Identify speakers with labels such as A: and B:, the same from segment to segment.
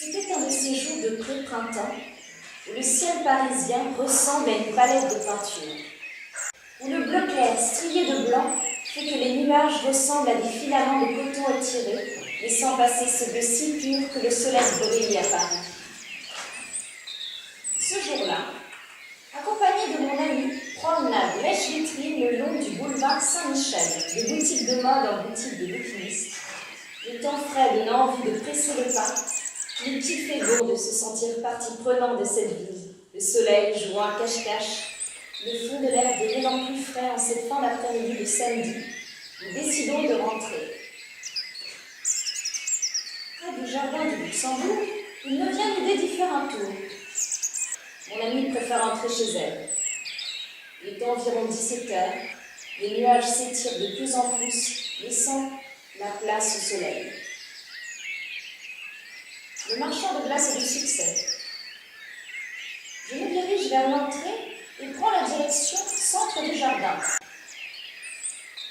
A: C'était un de ces jours de pré-printemps où le ciel parisien ressemble à une palette de peinture, où le bleu clair strié de blanc fait que les nuages ressemblent à des filaments de coton étirés, laissant passer ce bleu si pur que le soleil brille à Paris. Ce jour-là, accompagné de mon ami, promenade lèche-vitrine le long du boulevard Saint-Michel, de boutique de mode en boutique de bouquiniste, le temps frais donnant envie de presser le pas, il kiffait bon de se sentir partie prenante de cette ville, le soleil jouant à cache-cache, le fond de l'air devenant plus frais en cette fin d'après-midi de samedi, nous décidons de rentrer. Près du jardin du Luxembourg, il me vient l'idée d'y faire un tour. Mon amie préfère entrer chez elle. Il est environ 17h, les nuages s'étirent de plus en plus, laissant la place au soleil. Le marchand de glace est du succès. Je me dirige vers l'entrée et prends la direction centre du jardin.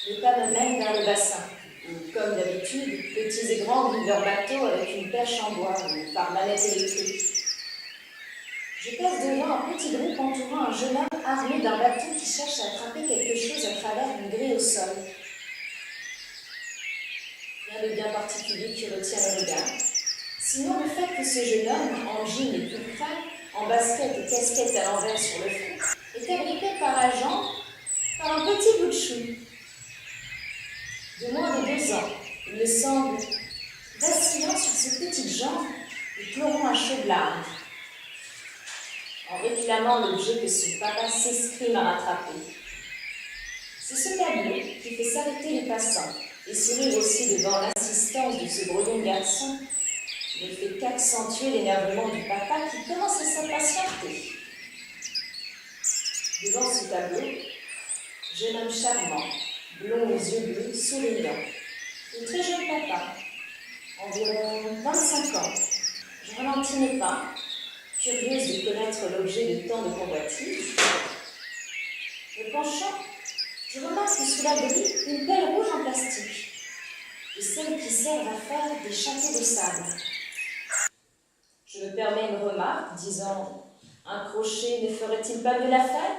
A: Le pas me mène vers le bassin, où, comme d'habitude, petits et grands vivent leur bateau avec une perche en bois ou par manette électrique. Je passe devant un petit groupe entourant un jeune homme armé d'un bâton qui cherche à attraper quelque chose à travers une grille au sol. Rien de bien particulier qui retient le regard. Sinon le fait que ce jeune homme, en jean et tout crâne, en basket et casquette à l'envers sur le front, est agrippé par la jambe par un petit bout de chou. De moins de 2 ans, il me semble vacillant sur ses petites jambes et pleurant à chaudes larmes, en réclamant l'objet que son papa s'escrime à rattraper. C'est ce tableau qui fait s'arrêter les passants et sourire aussi devant l'insistance de ce bredon garçon ne fait qu'accentuer l'énervement du papa qui commence à s'impatienter. Devant ce tableau, jeune homme charmant, blond aux yeux bleus, souriant, un très jeune papa, environ 25 ans. Je ralentis mes pas, curieuse de connaître l'objet de tant de convoitises. Me penchant, je remarque sous la grille une pelle rouge en plastique, de celles qui servent à faire des châteaux de sable. Je me permets une remarque, disant « Un crochet ne ferait-il pas mieux l'affaire ?»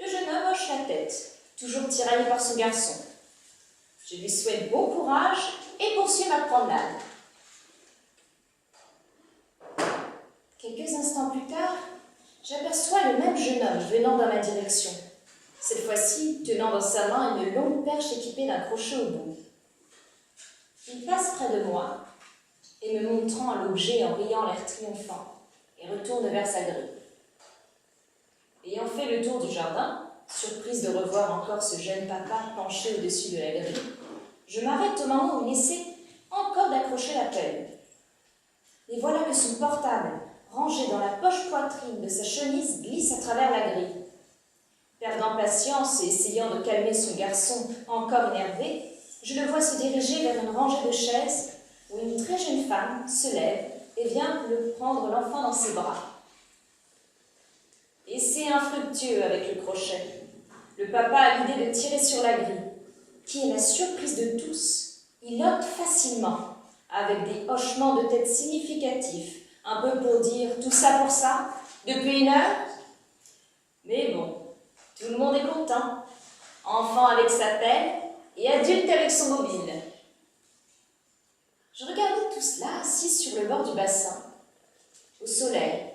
A: Le jeune homme hoche la tête, toujours tiraillé par son garçon. Je lui souhaite bon courage et poursuis ma promenade. Quelques instants plus tard, j'aperçois le même jeune homme venant dans ma direction, cette fois-ci tenant dans sa main une longue perche équipée d'un crochet au bout. Il passe près de moi et me montrant l'objet en riant l'air triomphant, et retourne vers sa grille. Ayant fait le tour du jardin, surprise de revoir encore ce jeune papa penché au-dessus de la grille, je m'arrête au moment où il essaie encore d'accrocher la pelle. Et voilà que son portable, rangé dans la poche poitrine de sa chemise, glisse à travers la grille. Perdant patience et essayant de calmer son garçon encore énervé, je le vois se diriger vers une rangée de chaises où une très jeune femme se lève et vient le prendre l'enfant dans ses bras. Essai infructueux avec le crochet. Le papa a l'idée de tirer sur la grille, qui est la surprise de tous. Il ôte facilement, avec des hochements de tête significatifs, un peu pour dire « tout ça pour ça, depuis 1 heure ?» Mais bon, tout le monde est content. Enfant avec sa pelle et adulte avec son mobile. Je regardais tout cela assis sur le bord du bassin, au soleil,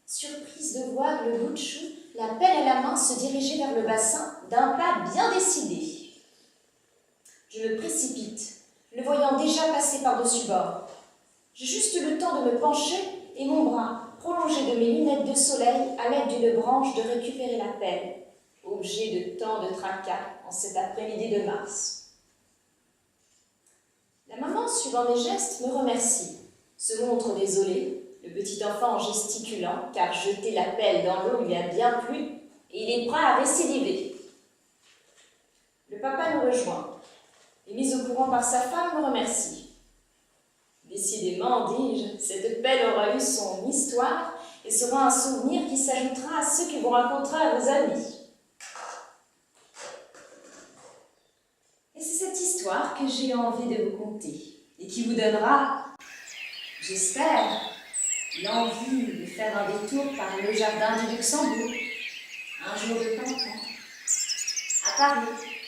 A: surprise de voir le bout de chou, la pelle à la main, se diriger vers le bassin d'un pas bien décidé. Je me précipite, le voyant déjà passer par-dessus bord. J'ai juste eu le temps de me pencher et mon bras, prolongé de mes lunettes de soleil, à l'aide d'une branche, de récupérer la pelle, objet de tant de tracas en cet après-midi de mars. La maman, suivant mes gestes, me remercie, se montre désolée, le petit enfant en gesticulant, car jeter la pelle dans l'eau lui a bien plu, et il est prêt à récidiver. Le papa nous rejoint, et mis au courant par sa femme, me remercie. Décidément, dis-je, cette pelle aura eu son histoire et sera un souvenir qui s'ajoutera à ceux que vous raconterez à vos amis. Et c'est cette histoire que j'ai envie de vous conter et qui vous donnera J'espère l'envie de faire un détour par le jardin du Luxembourg, un jour de printemps, à Paris.